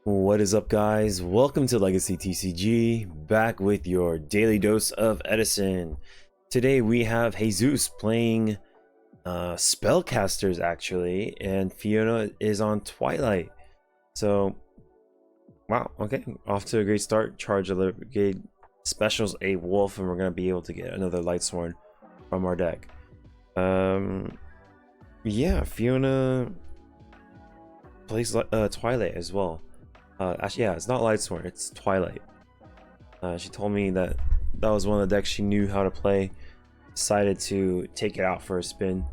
What is up, guys? Welcome to Legacy TCG, back with your daily dose of Edison. Today we have Jesus playing Spellcasters, actually, and Fiona is on Twilight. So, wow, okay, off to a great start. Charge a little brigade, specials a wolf, and we're gonna be able to get another Lightsworn from our deck. Yeah, Fiona plays Twilight as well. Actually, yeah, it's not Lightsworn, it's Twilight. She told me that was one of the decks she knew how to play. Decided to take it out for a spin.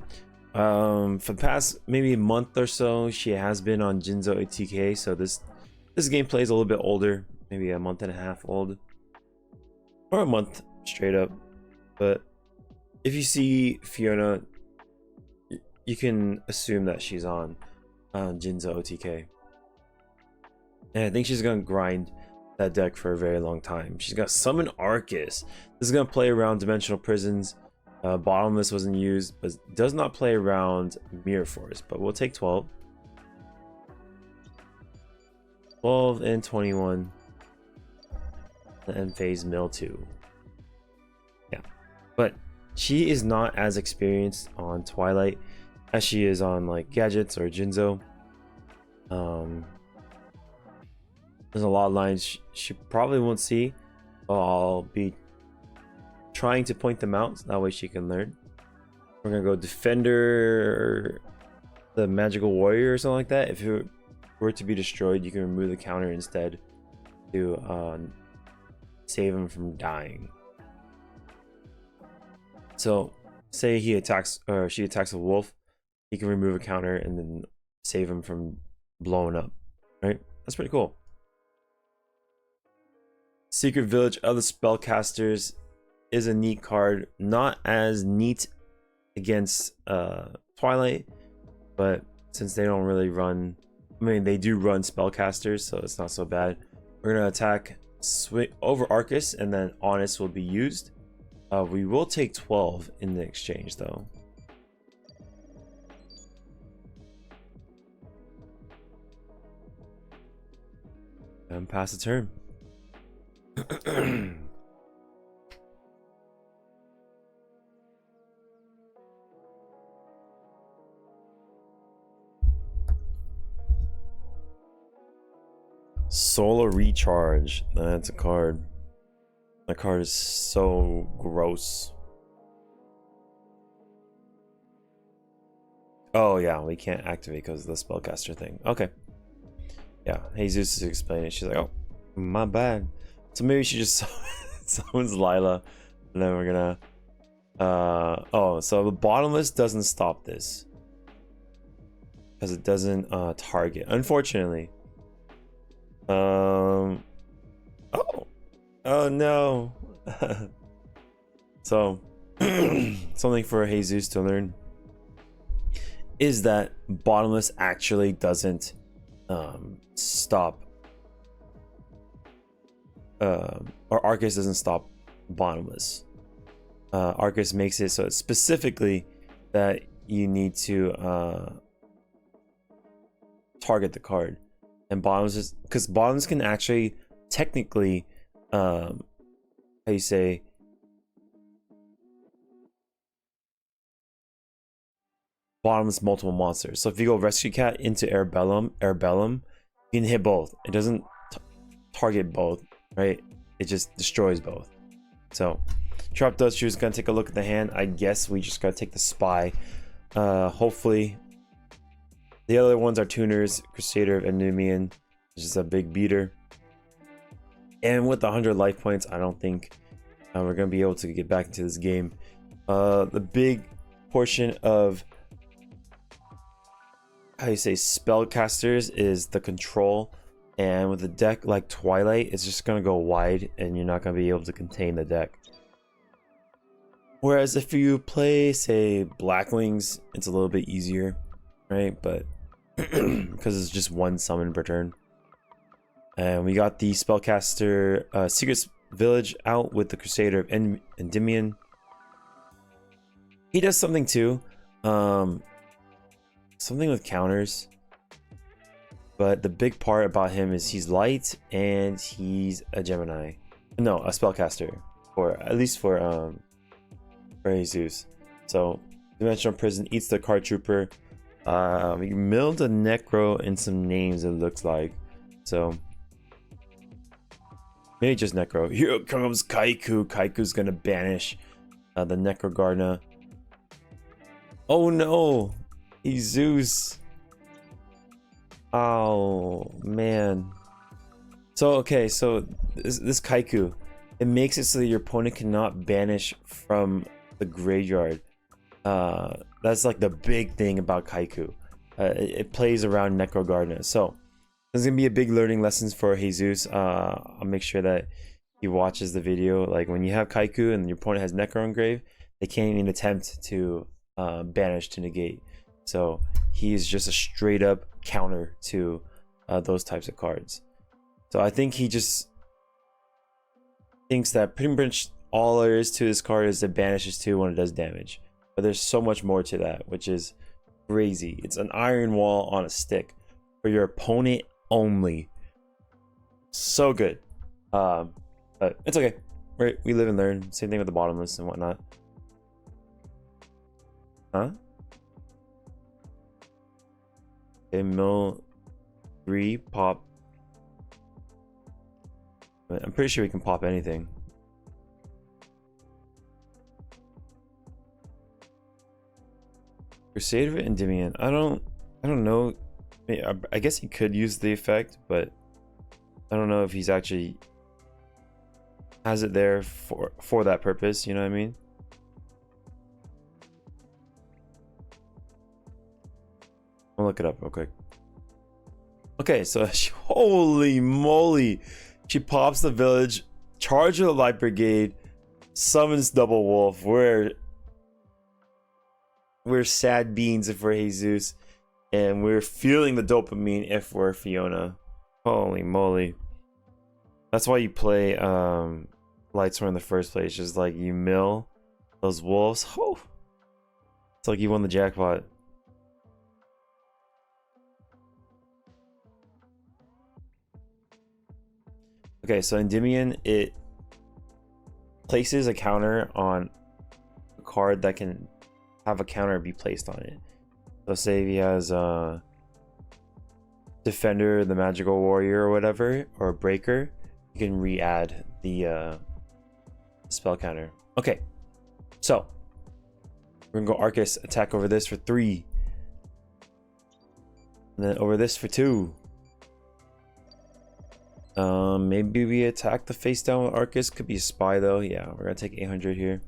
For the past maybe a month or so, she has been on Jinzo ATK. So this gameplay is a little bit older, maybe a month and a half old, or a month straight up. But if you see Fiona, you can assume that she's on Jinzo OTK. And I think she's gonna grind that deck for a very long time. She's got Summon Arcus. This is gonna play around Dimensional Prisons. Bottomless wasn't used, but does not play around Mirror Force. But we'll take 12. 12 and 21. The end phase mill 2. Yeah. But she is not as experienced on Twilight as she is on like Gadgets or Jinzo. There's a lot of lines she probably won't see. I'll be trying to point them out so that way she can learn. We're gonna go Defender, the Magical Warrior or something like that. If it were to be destroyed, you can remove the counter instead to save him from dying. So say he attacks or she attacks a wolf, he can remove a counter and then save him from blowing up. Right? That's pretty cool. Secret Village of the Spellcasters is a neat card. Not as neat against Twilight, but since they don't really run, I mean they do run Spellcasters, so it's not so bad. We're gonna attack swing over Arcus, and then Honest will be used. We will take 12 in the exchange though. And pass the turn. Solar Recharge. That's a card. That card is so gross. Oh yeah, we can't activate because of the spellcaster thing. Okay. Yeah, Jesus is explaining it. She's like, oh, my bad. So maybe she just summons Lila, and then we're gonna oh, so the Bottomless doesn't stop this because it doesn't target, unfortunately. Oh no. So something for Jesus to learn is that Bottomless actually doesn't stop or Arcus doesn't stop Bottomless. Arcus makes it so it's specifically that you need to target the card, and Bottomless is because Bottomless can actually technically how you say Bottomless multiple monsters. So if you go Rescue Cat into Airbellum, you can hit both. It doesn't target both, right? It just destroys both. So Trap Dust, she was gonna take a look at the hand. I guess we just gotta take the Spy. Hopefully the other ones are tuners. Crusader of Endymion, which is a big beater. And with 100 life points, I don't think we're gonna be able to get back into this game. The big portion of how you say Spellcasters is the control, and with a deck like Twilight, it's just gonna go wide and you're not gonna be able to contain the deck. Whereas if you play, say, Blackwings, it's a little bit easier, right? But because it's just one summon per turn. And we got the Spellcaster Secret Village out with the Crusader of Endymion. He does something too. Something with counters. But the big part about him is he's light and he's a Gemini. No, a spellcaster. Or at least for Jesus. So Dimensional Prison eats the card trooper. We milled a Necro and some names, it looks like. So maybe just Necro. Here comes Kaiku. Kaiku's gonna banish the Necro Gardener. Oh no! He's Zeus. Oh man. So okay, so this Kaiku, it makes it so that your opponent cannot banish from the graveyard. That's like the big thing about Kaiku. It plays around Necro Gardener. So there's gonna be a big learning lessons for Jesus. I'll make sure that he watches the video. Like when you have Kaiku and your opponent has Necro engrave, they can't even attempt to banish to negate. So he's just a straight up counter to those types of cards. So I think he just thinks that pretty much all there is to this card is it banishes 2 when it does damage. But there's so much more to that, which is crazy. It's an iron wall on a stick for your opponent only. So good. But it's okay. We live and learn. Same thing with the bottomless and whatnot. Huh? Okay, mill 3 pop. I'm pretty sure we can pop anything. Crusader and Endymion. I don't know. I guess he could use the effect, but I don't know if he's actually has it there for that purpose. You know what I mean? I'll look it up real quick. Okay, so holy moly, she pops the village, charges the light brigade, summons double wolf. We're sad beans if we're Jesus, and we're feeling the dopamine if we're Fiona. Holy moly. That's why you play Lightsworn in the first place. Just like you mill those wolves. Oh, it's like you won the jackpot. Okay, so Endymion, it places a counter on a card that can have a counter be placed on it. So say if he has Defender, the Magical Warrior or whatever, or a Breaker, you can re-add the spell counter. Okay, so we're gonna go Arcus, attack over this for 3. And then over this for 2. Maybe we attack the face down with Arcus. Could be a spy though. Yeah, we're gonna take 800 here.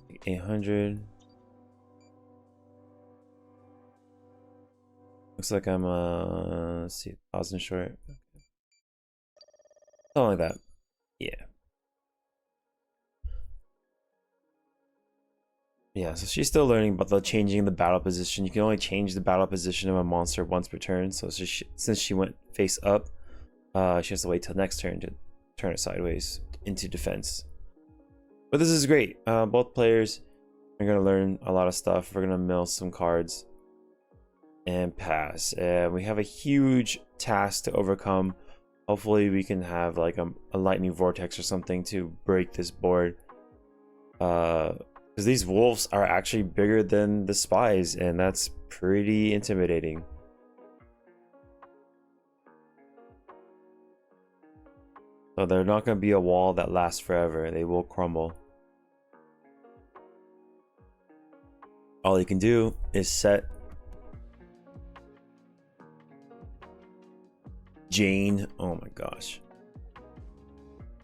Take 800. Looks like I'm let's see, 1,000 short. Something like that. Yeah. Yeah, so she's still learning about the changing the battle position. You can only change the battle position of a monster once per turn. So since she went face up, she has to wait till next turn to turn it sideways into defense. But this is great. Both players are going to learn a lot of stuff. We're going to mill some cards and pass. We have a huge task to overcome. Hopefully we can have like a lightning vortex or something to break this board. Because these wolves are actually bigger than the spies, and that's pretty intimidating. So they're not going to be a wall that lasts forever. They will crumble. All you can do is set Jane. Oh my gosh.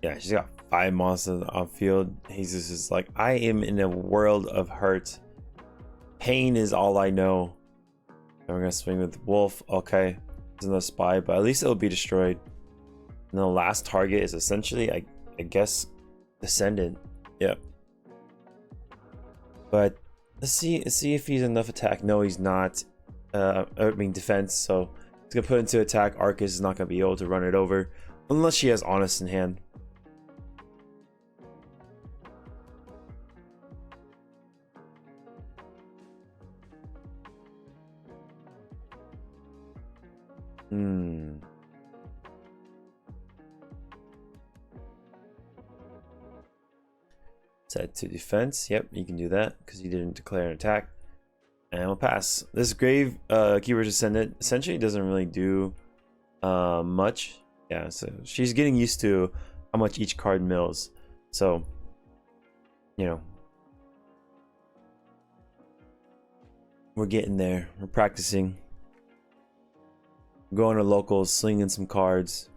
Yeah, she's got 5 monsters on field. Jesus is like, I am in a world of hurt. Pain is all I know. And we're gonna swing with Wolf. Okay, there's no spy, but at least it'll be destroyed. And the last target is essentially, I guess, Descendant. Yep. But let's see if he's enough attack. No, he's not. I mean defense. So he's gonna put into attack. Arcus is not gonna be able to run it over unless she has Honest in hand. Hmm. Set to defense. Yep, you can do that because you didn't declare an attack. And we'll pass. This grave keyword descendant essentially doesn't really do much. Yeah, so she's getting used to how much each card mills. So, you know, we're getting there. We're practicing. Going to locals, slinging some cards,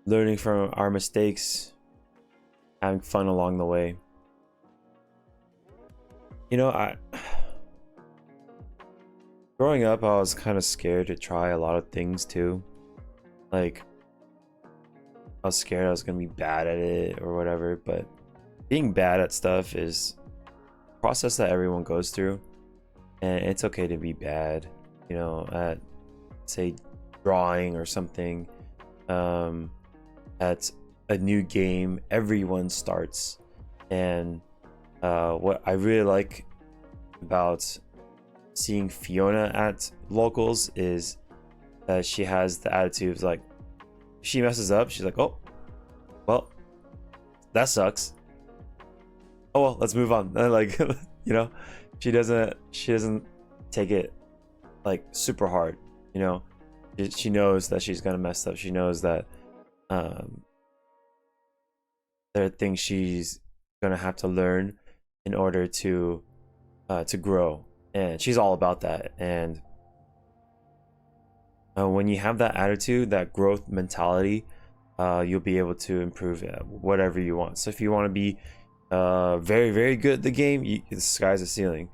learning from our mistakes, having fun along the way. You know, growing up, I was kind of scared to try a lot of things too. Like, I was scared I was gonna be bad at it or whatever, but being bad at stuff is a process that everyone goes through, and it's okay to be bad, you know, at, say, drawing or something. At a new game, everyone starts, and what I really like about seeing Fiona at locals is that she has the attitude of like, if she messes up, she's like, oh well, that sucks, oh well, let's move on. And like, you know, she doesn't take it like super hard, you know. She knows that she's gonna mess up. She knows that there are things she's gonna have to learn in order to grow, and she's all about that. And when you have that attitude, that growth mentality, you'll be able to improve whatever you want. So if you want to be very, very good at the game, the sky's the ceiling.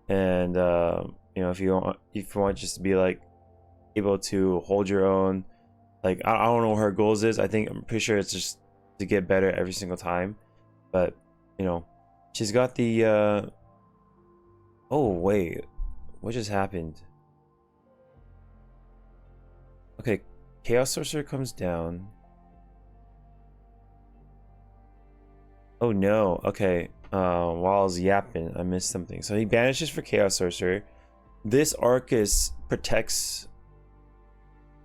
And you know, if you want just to be like able to hold your own, like I don't know what her goals is. I'm pretty sure it's just to get better every single time. But you know, she's got the oh wait, what just happened? Okay, Chaos Sorcerer comes down. Oh no, okay. While I was yapping, I missed something. So he banishes for Chaos Sorcerer. This Arcus protects,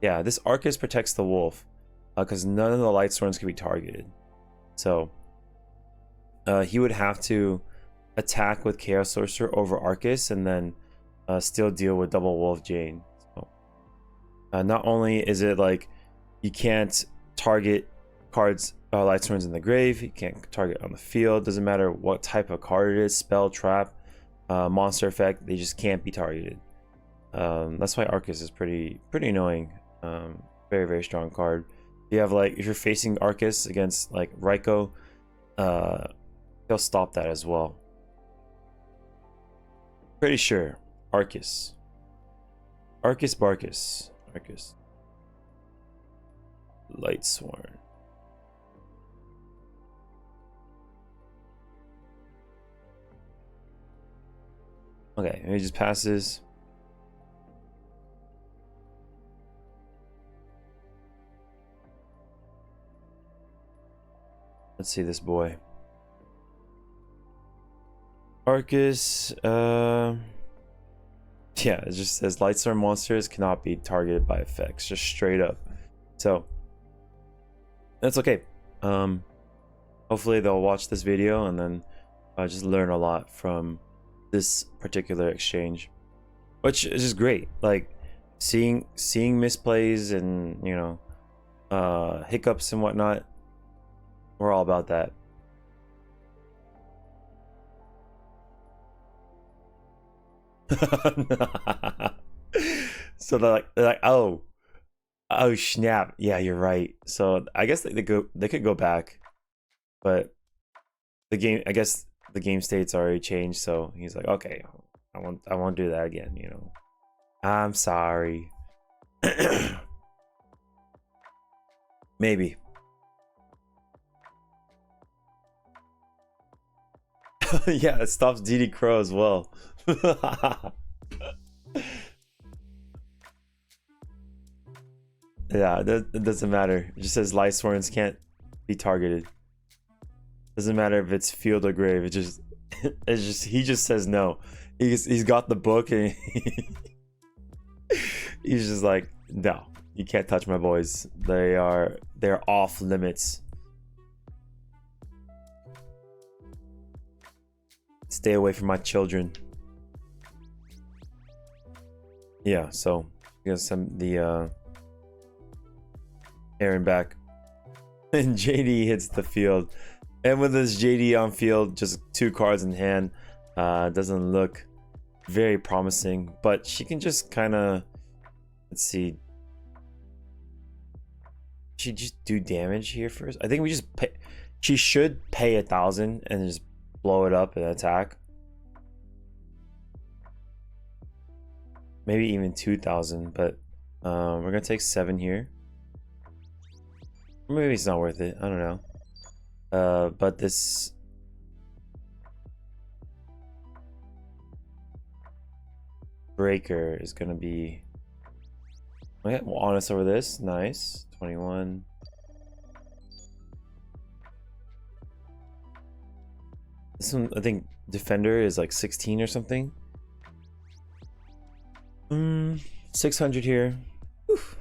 yeah, this Arcus protects the wolf, because none of the Lightsworns can be targeted. So he would have to attack with Chaos Sorcerer over Arcus, and then still deal with double Wolf Jane. So not only is it like you can't target cards, Lightsworns in the grave, you can't target on the field, doesn't matter what type of card it is, spell, trap, monster effect, they just can't be targeted. That's why Arcus is pretty annoying. Very, very strong card. You have like, if you're facing Arcus against like Raikou, he'll stop that as well. Pretty sure. Arcus. Arcus Barcus. Arcus. Lightsworn. Okay, he just passes. Let's see this boy. Arcus, yeah, it just says Lightstorm monsters cannot be targeted by effects, just straight up. So that's okay. Hopefully they'll watch this video and then just learn a lot from this particular exchange, which is just great. Like seeing misplays and, you know, hiccups and whatnot. We're all about that. So they're like, oh snap, yeah, you're right. So I guess they could go back, but the game state's already changed. So he's like, okay, I won't do that again, you know. I'm sorry. Maybe. Yeah, it stops DD Crow as well. Yeah, it doesn't matter. It just says Lightsworns can't be targeted. Doesn't matter if it's field or grave. It's just he just says no. He's got the book and he's just like, no, You can't touch my boys. They're off limits. Stay away from my children. Yeah, so you gotta send the Aaron back. And JD hits the field. And with this JD on field, just 2 cards in hand, doesn't look very promising. But she can just kind of, let's see. She just do damage here first. I think we just pay. She should pay 1,000 and just blow it up and attack. Maybe even 2,000, but we're gonna take 7 here. Maybe it's not worth it. I don't know. But this breaker is gonna be. Okay, we'll honest over this. Nice. 21. This one, I think defender is like 16 or something. 600 here. Oof.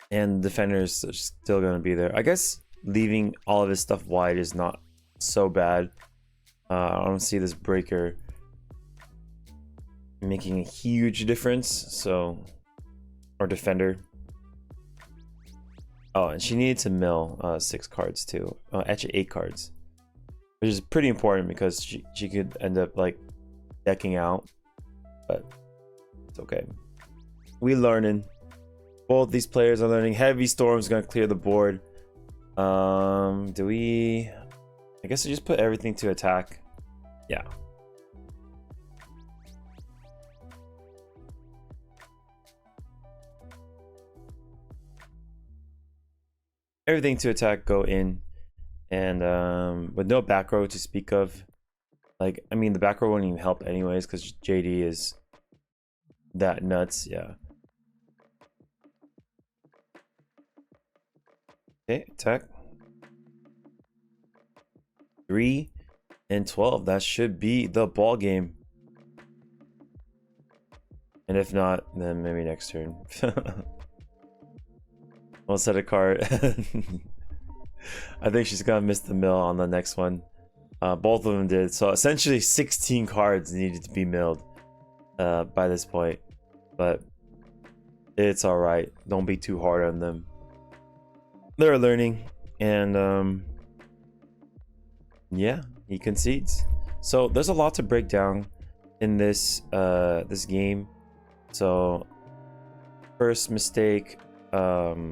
And defenders are still gonna be there. I guess leaving all of his stuff wide is not so bad. I don't see this breaker making a huge difference. So, or defender. Oh, and she needed to mill 6 cards too. Actually 8 cards, which is pretty important because she could end up like decking out, but it's okay. We learning. Both these players are learning. Heavy Storm's gonna clear the board. Do we? I guess we just put everything to attack. Yeah. Everything to attack, go in. And with no back row to speak of. Like, I mean, the back row won't even help anyways because JD is that nuts. Yeah. Okay, attack. 3 and 12. That should be the ball game. And if not, then maybe next turn. We'll set a card. I think she's gonna miss the mill on the next one. Both of them did. So essentially 16 cards needed to be milled by this point. But it's alright. Don't be too hard on them. They're learning. And yeah, he concedes. So there's a lot to break down in this this game. So first mistake, let's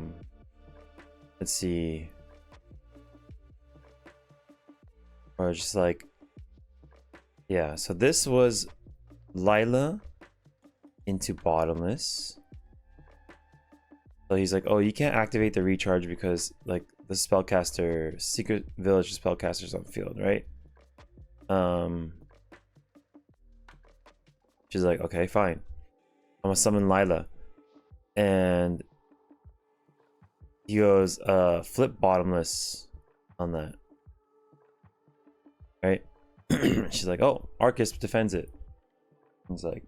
see. Or just like, yeah, so this was Lila into bottomless. So he's like, oh, you can't activate the recharge because like the spellcaster, secret village spellcasters on the field, right? She's like, okay, fine. I'm gonna summon Lila. And he goes, flip bottomless on that. Right? She's like, oh, Arcus defends it. It's like,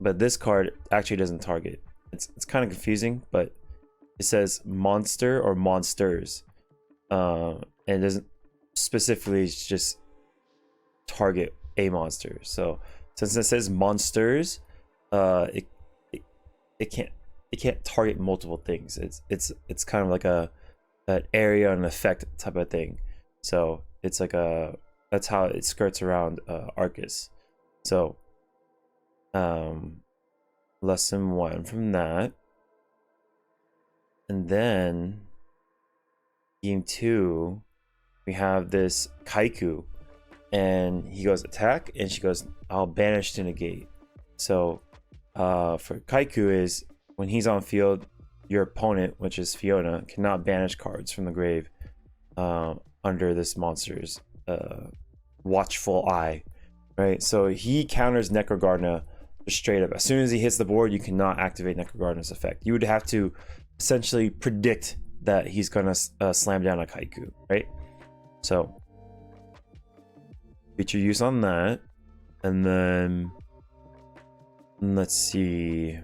but this card actually doesn't target. It's kind of confusing, but it says monster or monsters. And it doesn't specifically just target a monster. So since it says monsters, it can't target multiple things. It's kind of like an area and effect type of thing. So it's like a, that's how it skirts around Arcus. So lesson 1 from that. And then game 2, we have this Kaiku, and he goes attack, and she goes, I'll banish to negate. So for Kaiku is when he's on field, your opponent, which is Fiona, cannot banish cards from the grave under this monster's watchful eye, right? So he counters Necrogardna straight up. As soon as he hits the board, you cannot activate Necrogardna's effect. You would have to essentially predict that he's gonna slam down a Kaiku, right? So feature use on that, and then Let's see.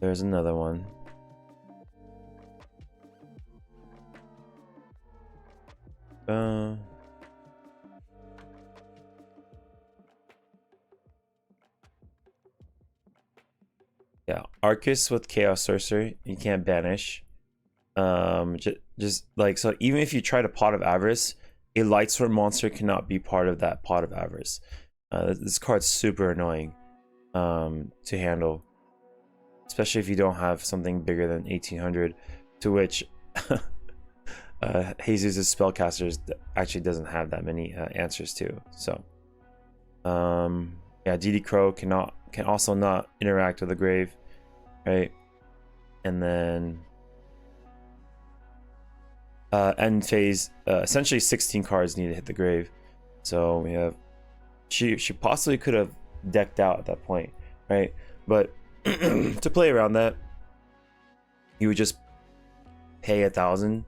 There's another one. Yeah, Arcus with Chaos Sorcerer, you can't banish. Just like, so even if you try to Pot of Avarice, a Lightsworn monster cannot be part of that Pot of Avarice. This card's super annoying to handle, especially if you don't have something bigger than 1800, to which Jesus' Spellcasters actually doesn't have that many answers to. So yeah, DD Crow can also not interact with the grave, right? And then end phase, essentially 16 cards need to hit the grave. So we have, she possibly could have decked out at that point, right? But to play around that, you would just pay 1,000,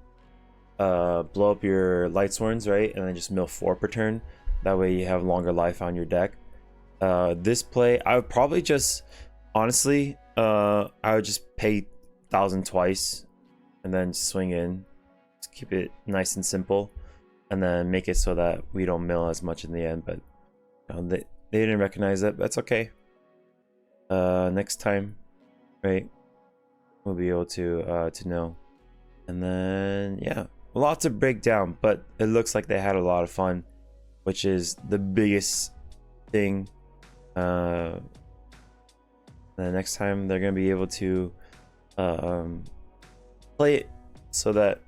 blow up your Lightsworns, right? And then just mill 4 per turn. That way you have longer life on your deck. This play, I would probably just, honestly, I would just pay 1,000 twice and then swing in. Just keep it nice and simple, and then make it so that we don't mill as much in the end. But you know, they didn't recognize that. That's okay. Next time, right, we'll be able to know. And then yeah, a lot to break down, but it looks like they had a lot of fun, which is the biggest thing. The next time they're gonna be able to play it so that,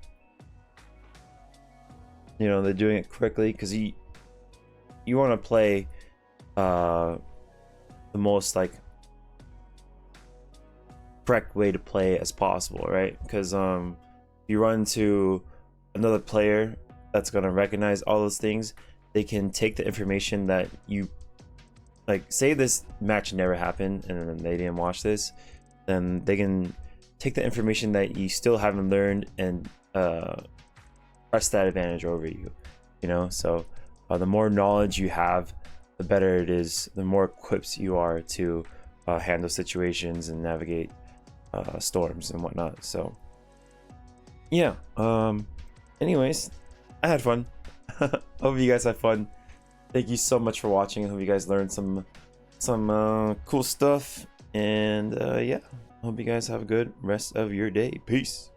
you know, they're doing it correctly, because you want to play the most like correct way to play as possible, right? Because you run into another player that's going to recognize all those things. They can take the information that you, like, say this match never happened and then they didn't watch this, then they can take the information that you still haven't learned and press that advantage over you, you know? So the more knowledge you have, the better it is, the more equipped you are to handle situations and navigate storms and whatnot. So yeah, anyways, I had fun. Hope you guys had fun. Thank you so much for watching. I hope you guys learned some cool stuff, and yeah, hope you guys have a good rest of your day. Peace.